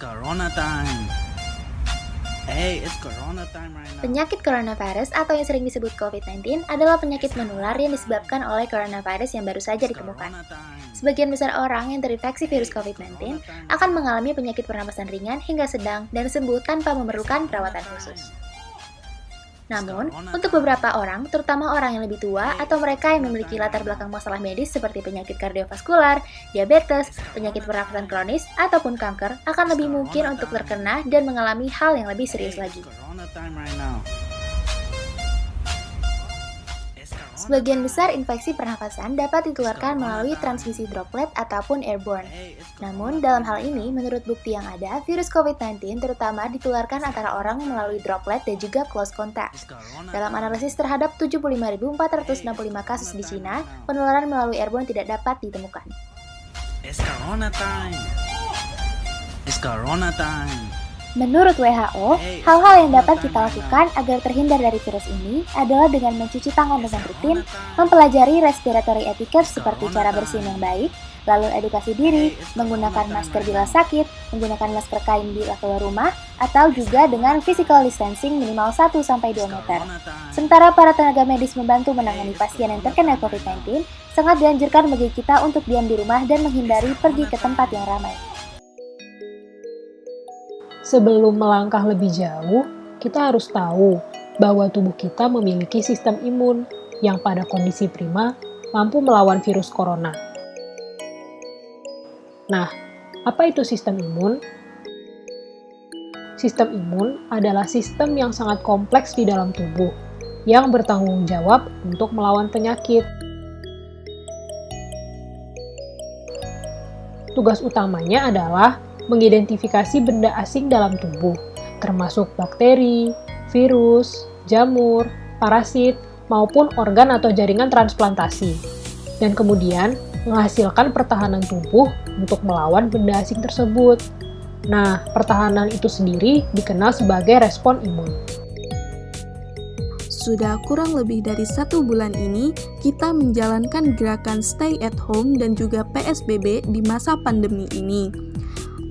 Corona time. Hey, it's Corona time right now. Penyakit coronavirus atau yang sering disebut COVID-19 adalah penyakit menular yang disebabkan oleh coronavirus yang baru saja ditemukan. Sebagian besar orang yang terinfeksi virus COVID-19 akan mengalami penyakit pernapasan ringan hingga sedang dan sembuh tanpa memerlukan perawatan khusus. Namun, untuk beberapa orang, terutama orang yang lebih tua atau mereka yang memiliki latar belakang masalah medis seperti penyakit kardiovaskular, diabetes, penyakit pernapasan kronis, ataupun kanker, akan lebih mungkin untuk terkena dan mengalami hal yang lebih serius lagi. Sebagian besar infeksi pernafasan dapat ditularkan melalui transmisi droplet ataupun airborne. Namun, dalam hal ini, menurut bukti yang ada, virus COVID-19 terutama ditularkan antara orang melalui droplet dan juga close contact. Dalam analisis terhadap 75.465 kasus di Cina, penularan melalui airborne tidak dapat ditemukan. It's Corona time. It's Corona time. Menurut WHO, hal-hal yang dapat kita lakukan agar terhindar dari virus ini adalah dengan mencuci tangan dengan rutin, mempelajari respiratory etiquette seperti cara bersin yang baik, lalu edukasi diri, menggunakan masker bila sakit, menggunakan masker kain bila keluar rumah, atau juga dengan physical distancing minimal 1-2 meter. Sementara para tenaga medis membantu menangani pasien yang terkena COVID-19, sangat dianjurkan bagi kita untuk diam di rumah dan menghindari pergi ke tempat yang ramai. Sebelum melangkah lebih jauh, kita harus tahu bahwa tubuh kita memiliki sistem imun yang pada kondisi prima mampu melawan virus corona. Nah, apa itu sistem imun? Sistem imun adalah sistem yang sangat kompleks di dalam tubuh yang bertanggung jawab untuk melawan penyakit. Tugas utamanya adalah mengidentifikasi benda asing dalam tubuh, termasuk bakteri, virus, jamur, parasit, maupun organ atau jaringan transplantasi, dan kemudian menghasilkan pertahanan tubuh untuk melawan benda asing tersebut. Nah, pertahanan itu sendiri dikenal sebagai respon imun. Sudah kurang lebih dari 1 bulan ini, kita menjalankan gerakan stay at home dan juga PSBB di masa pandemi ini.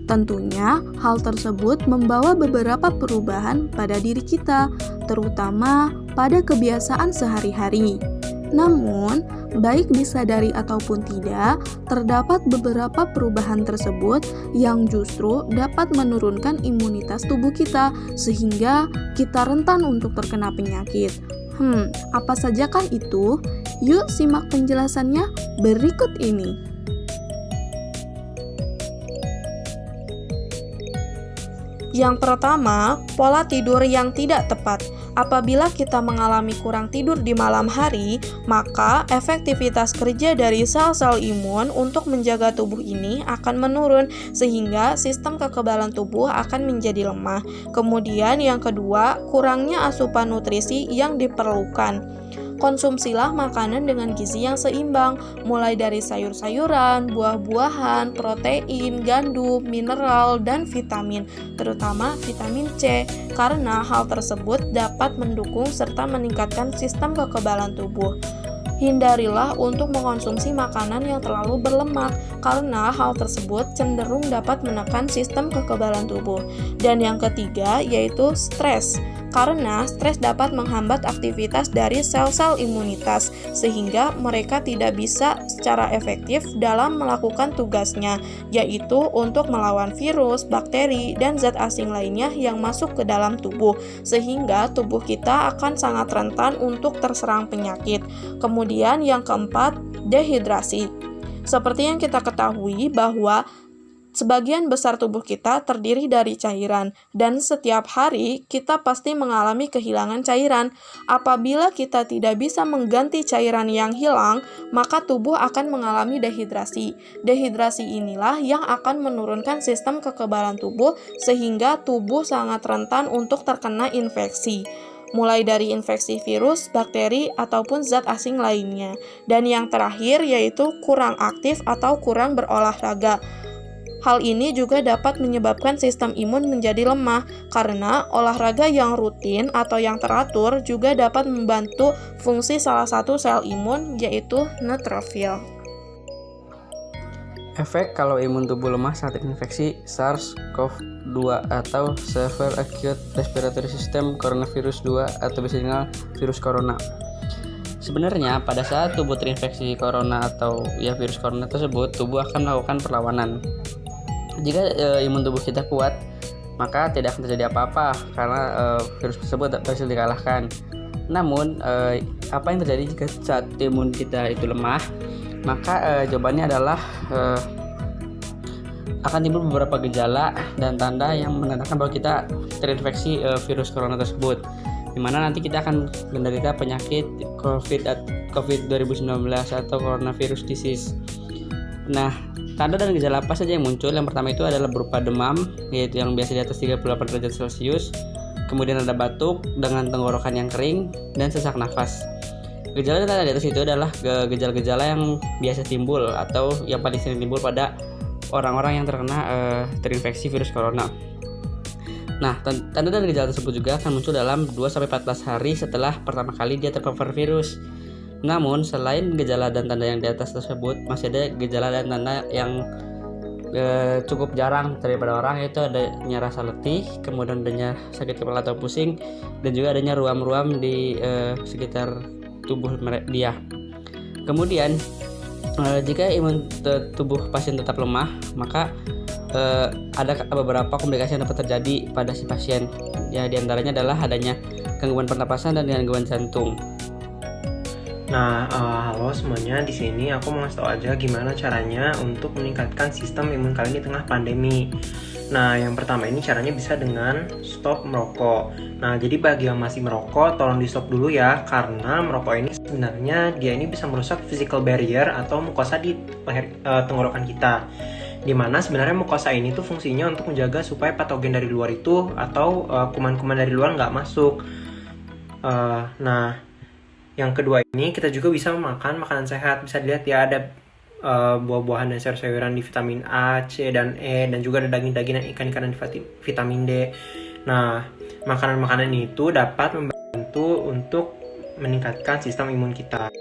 Tentunya, hal tersebut membawa beberapa perubahan pada diri kita, terutama pada kebiasaan sehari-hari. Namun, baik disadari ataupun tidak, terdapat beberapa perubahan tersebut yang justru dapat menurunkan imunitas tubuh kita, sehingga kita rentan untuk terkena penyakit. Apa saja kan itu? Yuk simak penjelasannya berikut ini. Yang pertama, pola tidur yang tidak tepat. Apabila kita mengalami kurang tidur di malam hari, maka efektivitas kerja dari sel-sel imun untuk menjaga tubuh ini akan menurun, sehingga sistem kekebalan tubuh akan menjadi lemah. Kemudian yang kedua, kurangnya asupan nutrisi yang diperlukan. Konsumsilah makanan dengan gizi yang seimbang, mulai dari sayur-sayuran, buah-buahan, protein, gandum, mineral, dan vitamin, terutama vitamin C, karena hal tersebut dapat mendukung serta meningkatkan sistem kekebalan tubuh. Hindarilah untuk mengonsumsi makanan yang terlalu berlemak, karena hal tersebut cenderung dapat menekan sistem kekebalan tubuh. Dan yang ketiga yaitu stres. Karena stres dapat menghambat aktivitas dari sel-sel imunitas, sehingga mereka tidak bisa secara efektif dalam melakukan tugasnya, yaitu untuk melawan virus, bakteri, dan zat asing lainnya yang masuk ke dalam tubuh, sehingga tubuh kita akan sangat rentan untuk terserang penyakit. Kemudian yang keempat, dehidrasi. Seperti yang kita ketahui bahwa sebagian besar tubuh kita terdiri dari cairan, dan setiap hari kita pasti mengalami kehilangan cairan. Apabila kita tidak bisa mengganti cairan yang hilang, maka tubuh akan mengalami dehidrasi. Dehidrasi inilah yang akan menurunkan sistem kekebalan tubuh, sehingga tubuh sangat rentan untuk terkena infeksi, mulai dari infeksi virus, bakteri, ataupun zat asing lainnya. Dan yang terakhir yaitu kurang aktif atau kurang berolahraga. Hal ini juga dapat menyebabkan sistem imun menjadi lemah, karena olahraga yang rutin atau yang teratur juga dapat membantu fungsi salah satu sel imun, yaitu neutrofil. Efek kalau imun tubuh lemah saat terinfeksi SARS-CoV-2 atau Severe Acute Respiratory System Coronavirus 2 atau bisa dikenal virus corona. Sebenarnya pada saat tubuh terinfeksi corona atau virus corona tersebut, tubuh akan melakukan perlawanan. Jika imun tubuh kita kuat, maka tidak akan terjadi apa-apa karena virus tersebut berhasil dikalahkan. Namun, apa yang terjadi jika saat imun kita itu lemah? Maka jawabannya adalah akan timbul beberapa gejala dan tanda yang menandakan bahwa kita terinfeksi virus corona tersebut, dimana nanti kita akan menderita penyakit COVID 2019 atau coronavirus disease. Nah, tanda dan gejala apa saja yang muncul? Yang pertama itu adalah berupa demam, yaitu yang biasa di atas 38 derajat Celcius. Kemudian ada batuk dengan tenggorokan yang kering dan sesak nafas. Gejala yang di atas itu adalah gejala-gejala yang biasa timbul atau yang paling sering timbul pada orang-orang yang terkena terinfeksi virus corona. Nah, tanda dan gejala tersebut juga akan muncul dalam 2-14 hari setelah pertama kali dia terpapar virus. Namun, selain gejala dan tanda yang di atas tersebut, masih ada gejala dan tanda yang cukup jarang daripada orang, yaitu adanya rasa letih, kemudian adanya sakit kepala atau pusing, dan juga adanya ruam-ruam di sekitar tubuh dia. Kemudian jika imun tubuh pasien tetap lemah, maka ada beberapa komplikasi yang dapat terjadi pada si pasien. Ya, diantaranya adalah adanya gangguan pernapasan dan gangguan jantung. Nah, halo semuanya, di sini aku mau ngasih tau aja gimana caranya untuk meningkatkan sistem imun kalian di tengah pandemi. Nah, yang pertama ini caranya bisa dengan stop merokok. Nah, jadi bagi yang masih merokok, tolong di stop dulu ya, karena merokok ini sebenarnya dia ini bisa merusak physical barrier atau mukosa di tenggorokan kita. Dimana sebenarnya mukosa ini tuh fungsinya untuk menjaga supaya patogen dari luar itu atau kuman-kuman dari luar nggak masuk. Nah, yang kedua ini kita juga bisa makan makanan sehat. Bisa dilihat ya, ada buah-buahan dan sayur-sayuran di vitamin A, C, dan E, dan juga ada daging-daging dan ikan-ikan di vitamin D. Nah, makanan-makanan itu dapat membantu untuk meningkatkan sistem imun kita.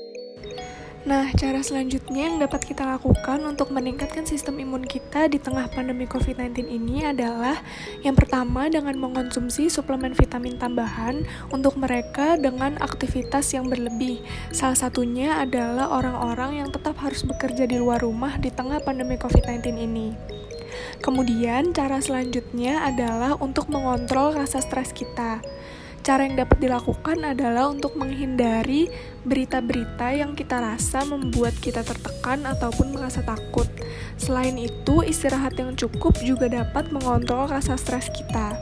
Nah, cara selanjutnya yang dapat kita lakukan untuk meningkatkan sistem imun kita di tengah pandemi COVID-19 ini adalah yang pertama dengan mengonsumsi suplemen vitamin tambahan untuk mereka dengan aktivitas yang berlebih. Salah satunya adalah orang-orang yang tetap harus bekerja di luar rumah di tengah pandemi COVID-19 ini. Kemudian, cara selanjutnya adalah untuk mengontrol rasa stres kita. Cara yang dapat dilakukan adalah untuk menghindari berita-berita yang kita rasa membuat kita tertekan ataupun merasa takut. Selain itu, istirahat yang cukup juga dapat mengontrol rasa stres kita.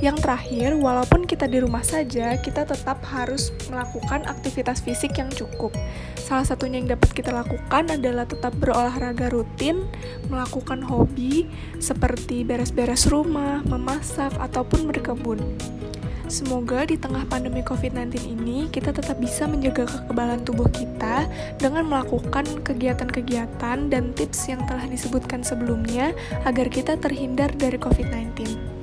Yang terakhir, walaupun kita di rumah saja, kita tetap harus melakukan aktivitas fisik yang cukup. Salah satunya yang dapat kita lakukan adalah tetap berolahraga rutin, melakukan hobi seperti beres-beres rumah, memasak, ataupun berkebun. Semoga di tengah pandemi COVID-19 ini kita tetap bisa menjaga kekebalan tubuh kita dengan melakukan kegiatan-kegiatan dan tips yang telah disebutkan sebelumnya agar kita terhindar dari COVID-19.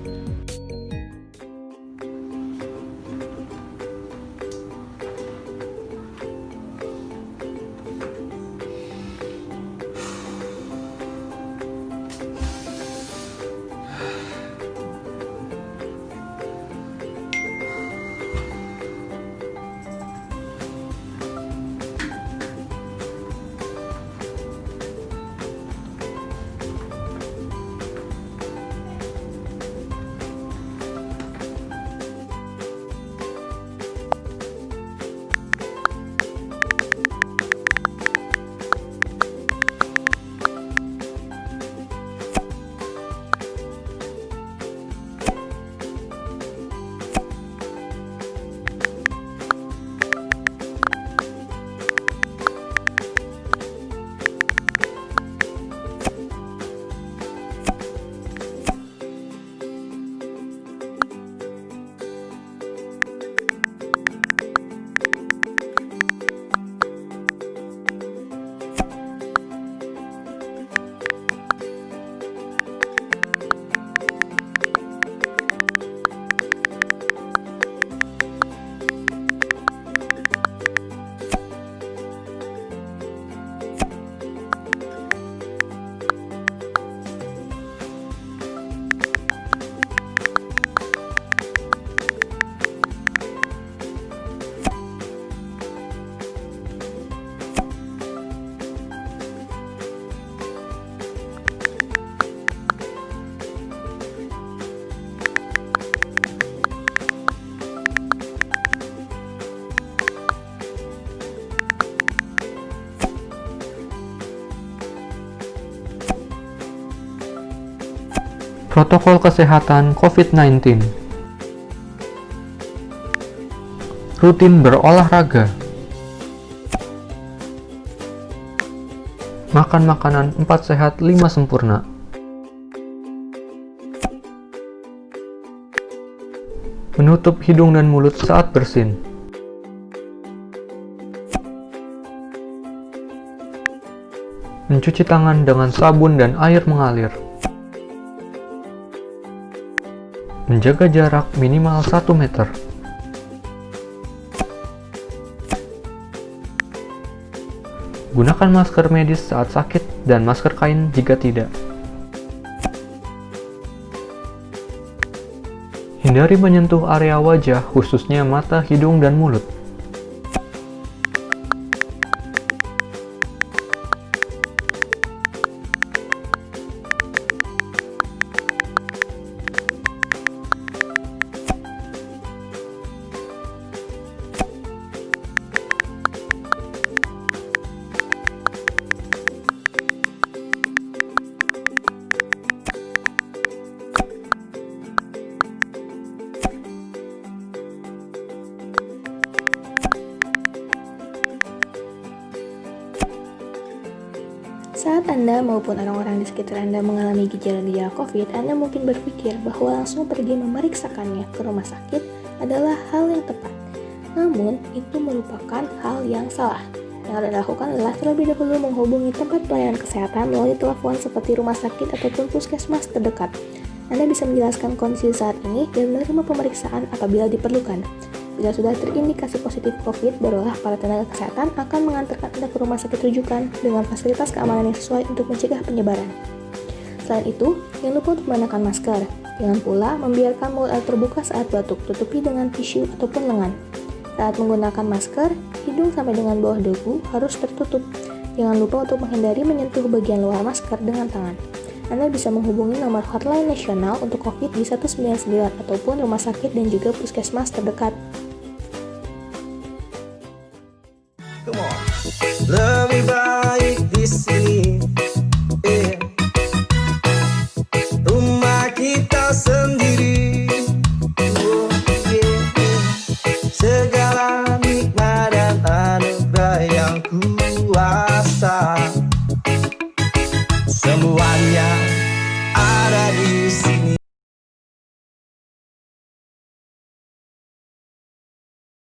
Protokol kesehatan COVID-19. Rutin berolahraga. Makan makanan 4 sehat 5 sempurna. Menutup hidung dan mulut saat bersin. Mencuci tangan dengan sabun dan air mengalir. Menjaga jarak minimal 1 meter. Gunakan masker medis saat sakit dan masker kain jika tidak. Hindari menyentuh area wajah, khususnya mata, hidung, dan mulut. Saat Anda maupun orang-orang di sekitar Anda mengalami gejala-gejala COVID, Anda mungkin berpikir bahwa langsung pergi memeriksakannya ke rumah sakit adalah hal yang tepat. Namun, itu merupakan hal yang salah. Yang harus dilakukan adalah terlebih dahulu menghubungi tempat pelayanan kesehatan melalui telepon seperti rumah sakit ataupun puskesmas terdekat. Anda bisa menjelaskan kondisi saat ini dan menerima pemeriksaan apabila diperlukan. Bila sudah terindikasi positif COVID, barulah para tenaga kesehatan akan mengantarkan Anda ke rumah sakit rujukan dengan fasilitas keamanan yang sesuai untuk mencegah penyebaran. Selain itu, jangan lupa untuk mengenakan masker. Jangan pula membiarkan mulut terbuka saat batuk, tutupi dengan tisu ataupun lengan. Saat menggunakan masker, hidung sampai dengan bawah dagu harus tertutup. Jangan lupa untuk menghindari menyentuh bagian luar masker dengan tangan. Anda bisa menghubungi nomor hotline nasional untuk COVID di 199 ataupun rumah sakit dan juga puskesmas terdekat. Come on. Look.